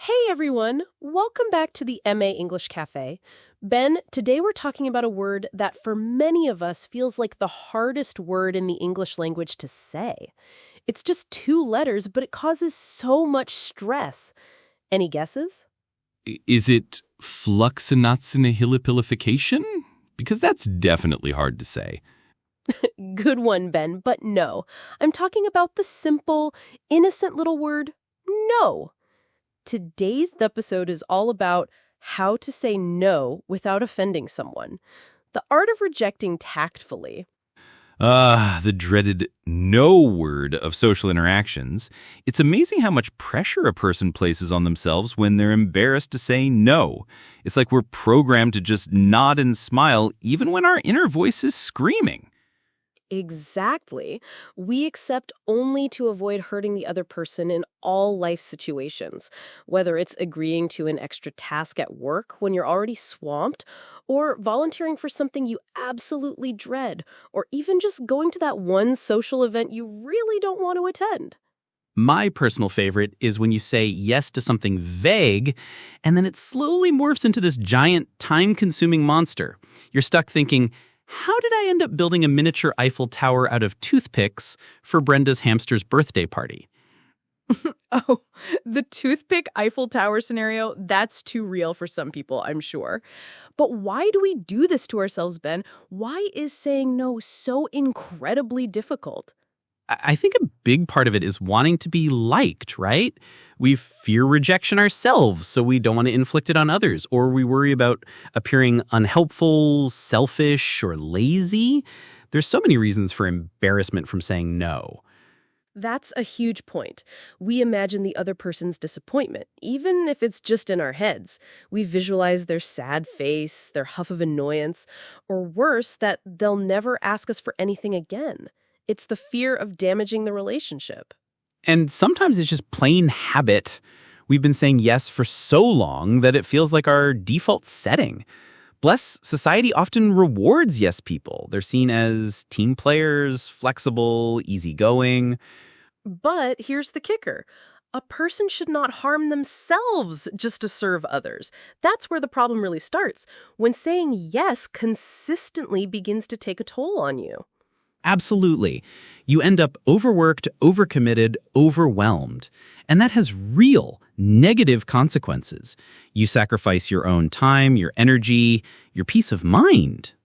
Hey everyone, welcome back to the MA English Cafe. Ben, today we're talking about a word that for many of us feels like the hardest word in the English language to say. It's just two letters, but it causes so much stress. Any guesses? Is it fluxinatsinahilapification? Because that's definitely hard to say. Good one, Ben, but no. I'm talking about the simple, innocent little word, no. Today's episode is all about how to say no without offending someone. The art of rejecting tactfully. The dreaded no word of social interactions. It's amazing how much pressure a person places on themselves when they're embarrassed to say no. It's like we're programmed to just nod and smile even when our inner voice is screaming. Exactly. We accept only to avoid hurting the other person in all life situations, whether it's agreeing to an extra task at work when you're already swamped, or volunteering for something you absolutely dread, or even just going to that one social event you really don't want to attend. My personal favorite is when you say yes to something vague, and then it slowly morphs into this giant, time-consuming monster. You're stuck thinking, how did I end up building a miniature Eiffel Tower out of toothpicks for Brenda's hamster's birthday party? Oh, the toothpick Eiffel Tower scenario, that's too real for some people, I'm sure. But why do we do this to ourselves, Ben? Why is saying no so incredibly difficult? I think a big part of it is wanting to be liked, right? We fear rejection ourselves, so we don't want to inflict it on others, or we worry about appearing unhelpful, selfish, or lazy. There's so many reasons for embarrassment from saying no. That's a huge point. We imagine the other person's disappointment, even if it's just in our heads. We visualize their sad face, their huff of annoyance, or worse, that they'll never ask us for anything again. It's the fear of damaging the relationship. And sometimes it's just plain habit. We've been saying yes for so long that it feels like our default setting. Bless, society often rewards yes people. They're seen as team players, flexible, easygoing. But here's the kicker. A person should not harm themselves just to serve others. That's where the problem really starts, when saying yes consistently begins to take a toll on you. Absolutely. You end up overworked, overcommitted, overwhelmed. And that has real negative consequences. You sacrifice your own time, your energy, your peace of mind.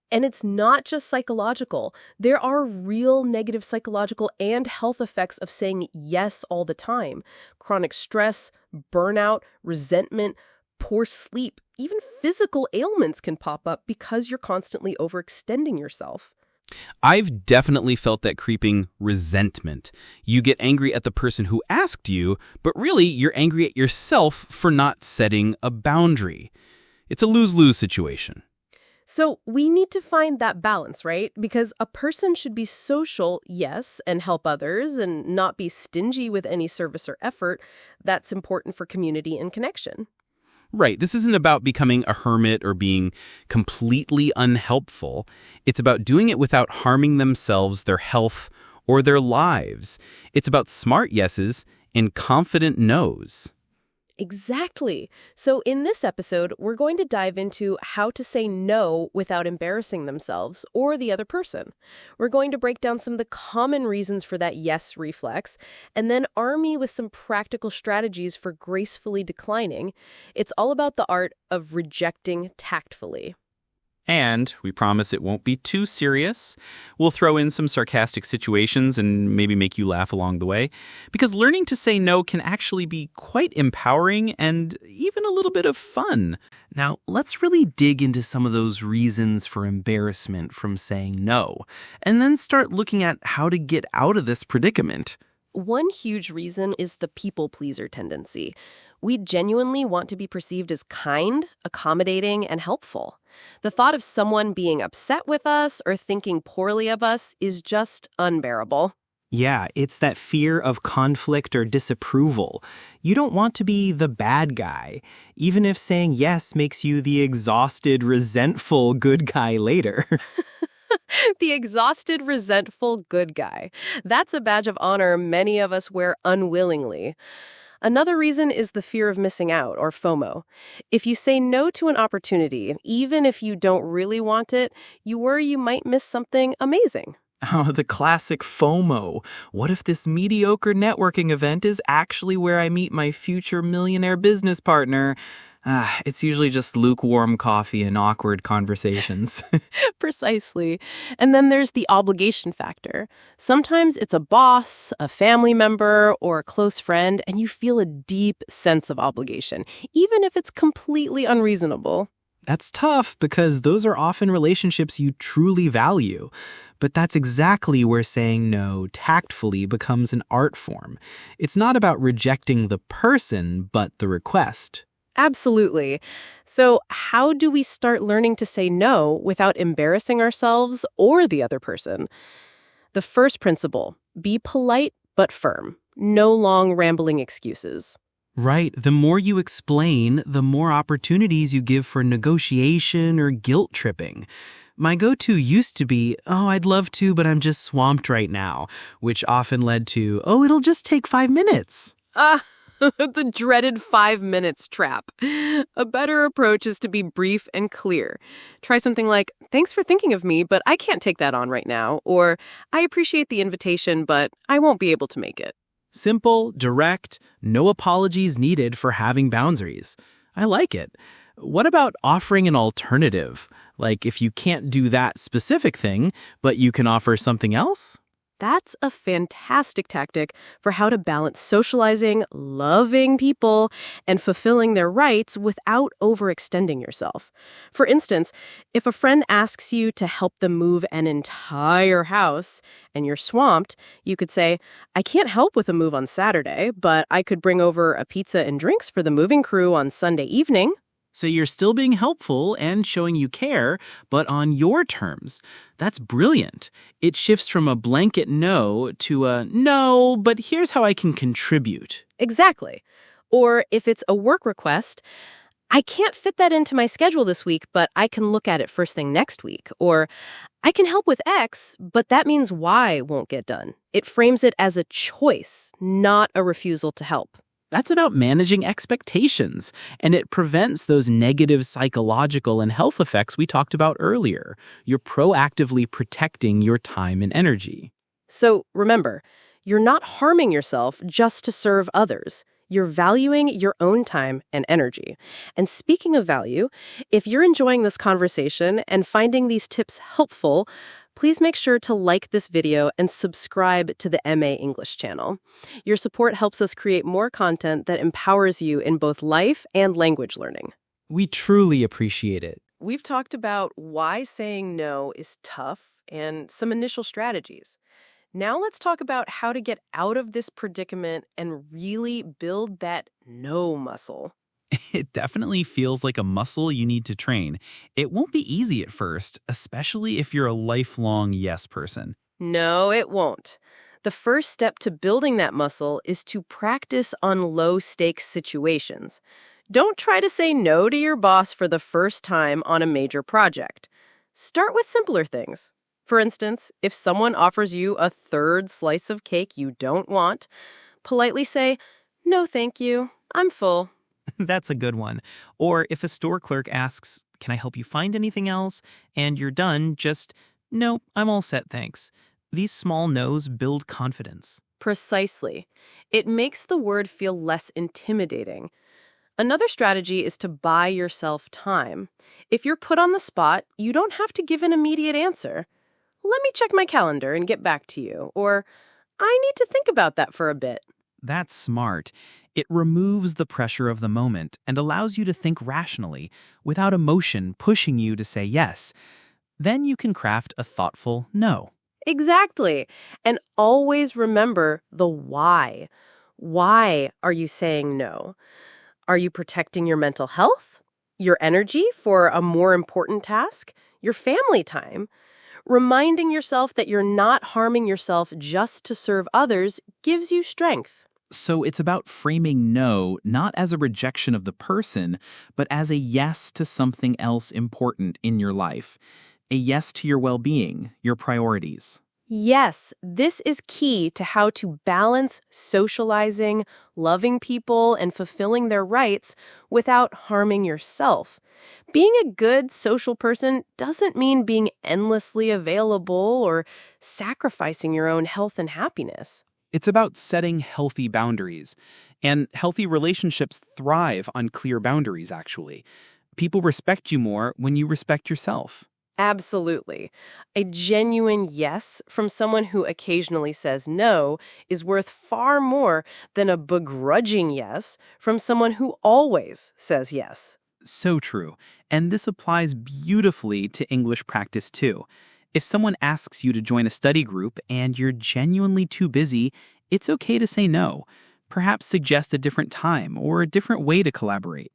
And it's not just psychological. There are real negative psychological and health effects of saying yes all the time. Chronic stress, burnout, resentment, poor sleep, even physical ailments can pop up because you're constantly overextending yourself. I've definitely felt that creeping resentment. You get angry at the person who asked you, but really you're angry at yourself for not setting a boundary. It's a lose-lose situation. So we need to find that balance, right? Because a person should be social, yes, and help others and not be stingy with any service or effort. That's important for community and connection. Right. This isn't about becoming a hermit or being completely unhelpful. It's about doing it without harming themselves, their health, or their lives. It's about smart yeses and confident nos. Exactly. So in this episode, we're going to dive into how to say no without embarrassing themselves or the other person. We're going to break down some of the common reasons for that yes reflex, and then arm you with some practical strategies for gracefully declining. It's all about the art of rejecting tactfully. And we promise it won't be too serious. We'll throw in some sarcastic situations and maybe make you laugh along the way. Because learning to say no can actually be quite empowering and even a little bit of fun. Now, let's really dig into some of those reasons for embarrassment from saying no, and then start looking at how to get out of this predicament. One huge reason is the people pleaser tendency. We genuinely want to be perceived as kind, accommodating, and helpful. The thought of someone being upset with us or thinking poorly of us is just unbearable. Yeah, it's that fear of conflict or disapproval. You don't want to be the bad guy, even if saying yes makes you the exhausted, resentful good guy later. The exhausted, resentful good guy. That's a badge of honor many of us wear unwillingly. Another reason is the fear of missing out, or FOMO. If you say no to an opportunity, even if you don't really want it, you worry you might miss something amazing. Oh, the classic FOMO. What if this mediocre networking event is actually where I meet my future millionaire business partner? It's usually just lukewarm coffee and awkward conversations. Precisely. And then there's the obligation factor. Sometimes it's a boss, a family member, or a close friend, and you feel a deep sense of obligation, even if it's completely unreasonable. That's tough because those are often relationships you truly value. But that's exactly where saying no tactfully becomes an art form. It's not about rejecting the person, but the request. Absolutely. So, how do we start learning to say no without embarrassing ourselves or the other person? The first principle, be polite but firm. No long, rambling excuses. Right. The more you explain, the more opportunities you give for negotiation or guilt tripping. My go-to used to be, oh, I'd love to, but I'm just swamped right now, which often led to, oh, it'll just take 5 minutes. The dreaded 5 minutes trap. A better approach is to be brief and clear. Try something like, thanks for thinking of me, but I can't take that on right now. Or, I appreciate the invitation, but I won't be able to make it. Simple, direct, no apologies needed for having boundaries. I like it. What about offering an alternative? Like if you can't do that specific thing, but you can offer something else? That's a fantastic tactic for how to balance socializing, loving people, and fulfilling their rights without overextending yourself. For instance, if a friend asks you to help them move an entire house and you're swamped, you could say, I can't help with a move on Saturday, but I could bring over a pizza and drinks for the moving crew on Sunday evening. So you're still being helpful and showing you care, but on your terms. That's brilliant. It shifts from a blanket no to a no, but here's how I can contribute. Exactly. Or if it's a work request, I can't fit that into my schedule this week, but I can look at it first thing next week. Or I can help with X, but that means Y won't get done. It frames it as a choice, not a refusal to help. That's about managing expectations, and it prevents those negative psychological and health effects we talked about earlier. You're proactively protecting your time and energy. So remember, you're not harming yourself just to serve others. You're valuing your own time and energy. And speaking of value, if you're enjoying this conversation and finding these tips helpful, please make sure to like this video and subscribe to the MA English channel. Your support helps us create more content that empowers you in both life and language learning. We truly appreciate it. We've talked about why saying no is tough and some initial strategies. Now let's talk about how to get out of this predicament and really build that no muscle. It definitely feels like a muscle you need to train. It won't be easy at first, especially if you're a lifelong yes person. No, it won't. The first step to building that muscle is to practice on low-stakes situations. Don't try to say no to your boss for the first time on a major project. Start with simpler things. For instance, if someone offers you a third slice of cake you don't want, politely say, "No, thank you. I'm full." That's a good one. Or if a store clerk asks, can I help you find anything else? And you're done, just, no, I'm all set, thanks. These small no's build confidence. Precisely. It makes the word feel less intimidating. Another strategy is to buy yourself time. If you're put on the spot, you don't have to give an immediate answer. Let me check my calendar and get back to you. Or, I need to think about that for a bit. That's smart. It removes the pressure of the moment and allows you to think rationally, without emotion pushing you to say yes. Then you can craft a thoughtful no. Exactly. And always remember the why. Why are you saying no? Are you protecting your mental health? Your energy for a more important task? Your family time? Reminding yourself that you're not harming yourself just to serve others gives you strength. So it's about framing no not as a rejection of the person, but as a yes to something else important in your life. A yes to your well-being, your priorities. Yes, this is key to how to balance socializing, loving people, and fulfilling their rights without harming yourself. Being a good social person doesn't mean being endlessly available or sacrificing your own health and happiness. It's about setting healthy boundaries. And healthy relationships thrive on clear boundaries, actually. People respect you more when you respect yourself. Absolutely. A genuine yes from someone who occasionally says no is worth far more than a begrudging yes from someone who always says yes. So true. And this applies beautifully to English practice too. If someone asks you to join a study group and you're genuinely too busy, it's okay to say no. Perhaps suggest a different time or a different way to collaborate.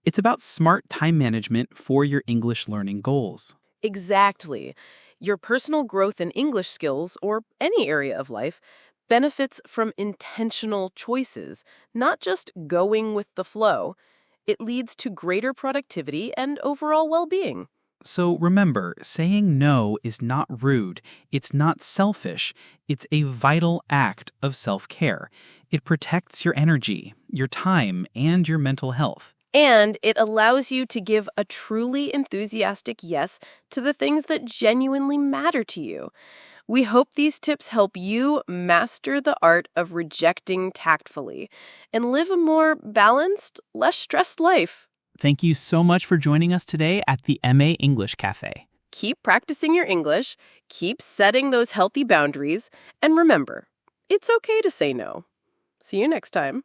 It's about smart time management for your English learning goals. Exactly. Your personal growth in English skills, or any area of life, benefits from intentional choices, not just going with the flow. It leads to greater productivity and overall well-being. So remember, saying no is not rude, it's not selfish, it's a vital act of self-care. It protects your energy, your time, and your mental health. And it allows you to give a truly enthusiastic yes to the things that genuinely matter to you. We hope these tips help you master the art of rejecting tactfully and live a more balanced, less stressed life. Thank you so much for joining us today at the MA English Cafe. Keep practicing your English, keep setting those healthy boundaries, and remember, it's okay to say no. See you next time.